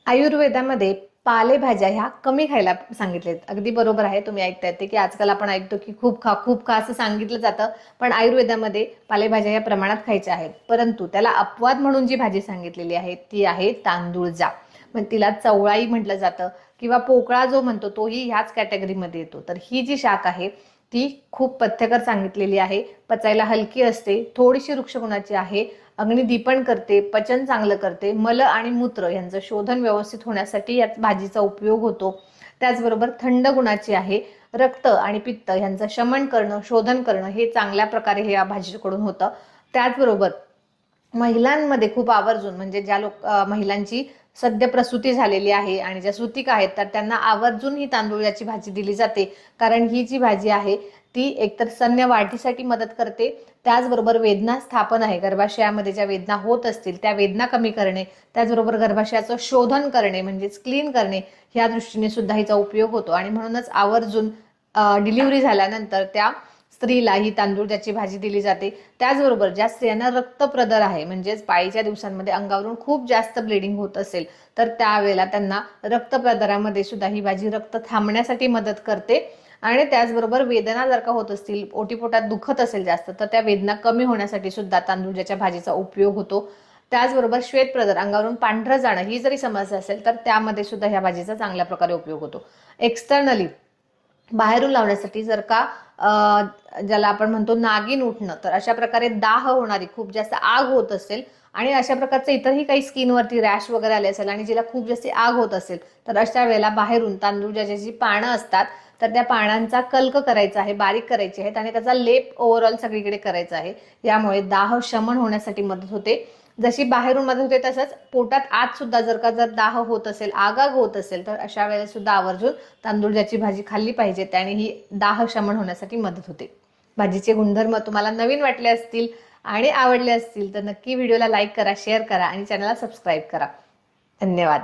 आयुर्वेदामध्ये पालेभाज्या ह्या कमी खायला सांगितलेत. अगदी बरोबर आहे, तुम्ही ऐकताय ते की आजकाल आपण ऐकतो की खूप खा असं सांगितलं जातं. पण आयुर्वेदामध्ये पालेभाज्या या प्रमाणात खायच्या आहेत. परंतु त्याला अपवाद म्हणून जी भाजी सांगितलेली आहे ती आहे तांदूळजा. मग तिला चवळाई म्हटलं जातं किंवा पोकळा जो म्हणतो तोही ह्याच कॅटेगरीमध्ये येतो. तर ही जी शाख आहे ती खूप पथ्यकर सांगितलेली आहे. पचायला हलकी असते, थोडीशी वृक्षगुणाची आहे, अग्निदीपन करते, पचन चांगलं करते, मल आणि मूत्र यांचं शोधन व्यवस्थित होण्यासाठी या भाजीचा उपयोग होतो. त्याचबरोबर थंड गुणाची आहे, रक्त आणि पित्त यांचं शमन करणं, शोधन करणं हे चांगल्या प्रकारे हे या भाजीकडून होतं. त्याचबरोबर महिलांमध्ये खूप आवर्जून म्हणजे ज्या महिलांची सद्य प्रसूती झालेली आहे आणि ज्या सुतिक आहेत तर त्यांना आवर्जून ही तांदूळाची भाजी दिली जाते. कारण ही जी भाजी आहे ती एकतर स्तन्य वाढीसाठी मदत करते, त्याचबरोबर वेदना स्थापन आहे, गर्भाशयामध्ये ज्या वेदना होत असतील त्या वेदना कमी करणे, त्याचबरोबर गर्भाशयाचं शोधन करणे म्हणजेच क्लीन करणे ह्या दृष्टीने सुद्धा हिचा उपयोग होतो. आणि म्हणूनच आवर्जून डिलिव्हरी झाल्यानंतर त्या स्त्रीला ही तांदूळाची भाजी दिली जाते. त्याचबरोबर ज्या स्त्रियांना रक्तप्रदर आहे म्हणजेच पाळीच्या दिवसांमध्ये अंगावरून खूप जास्त ब्लिडिंग होत असेल तर त्यावेळेला त्यांना रक्तप्रदरामध्ये सुद्धा ही भाजी रक्त थांबण्यासाठी मदत करते. आणि त्याचबरोबर वेदना जर का होत असतील, ओटीपोटात दुखत असेल जास्त, तर त्या वेदना कमी होण्यासाठी सुद्धा तांदूळाच्या भाजीचा उपयोग होतो. त्याचबरोबर श्वेतप्रदर अंगावरून पांढरं जाणं ही जरी समस्या असेल तर त्यामध्ये सुद्धा ह्या भाजीचा चांगल्या प्रकारे उपयोग होतो. एक्सटर्नली बाहेरून लावण्यासाठी जर का ज्याला आपण म्हणतो नागिन उठणं, तर अशा प्रकारे दाह होणारी खूप जास्त आग होत असेल आणि अशा प्रकारचं इतरही काही स्किनवरती रॅश वगैरे आले असेल आणि जिला खूप जास्त आग होत असेल तर अशा वेळेला बाहेरून तांदूळाची जी पानं असतात तर त्या पानांचा कल्क करायचा आहे, बारीक करायचे आहेत आणि त्याचा लेप ओव्हरऑल सगळीकडे करायचा आहे. यामुळे दाह शमन होण्यासाठी मदत होते. जशी बाहेरून मदत होते तसंच पोटात आत सुद्धा जर दाह होत असेल, आगाग होत असेल तर अशा वेळेला सुद्धा आवर्जून तांदूळाची भाजी खाल्ली पाहिजे. त्याने ही दाह शमन होण्यासाठी मदत होते. भाजीचे गुणधर्म तुम्हाला नवीन वाटले असतील आणि आवडले असतील तर नक्की व्हिडिओला लाईक करा, शेअर करा आणि चॅनलला सबस्क्राईब करा. धन्यवाद.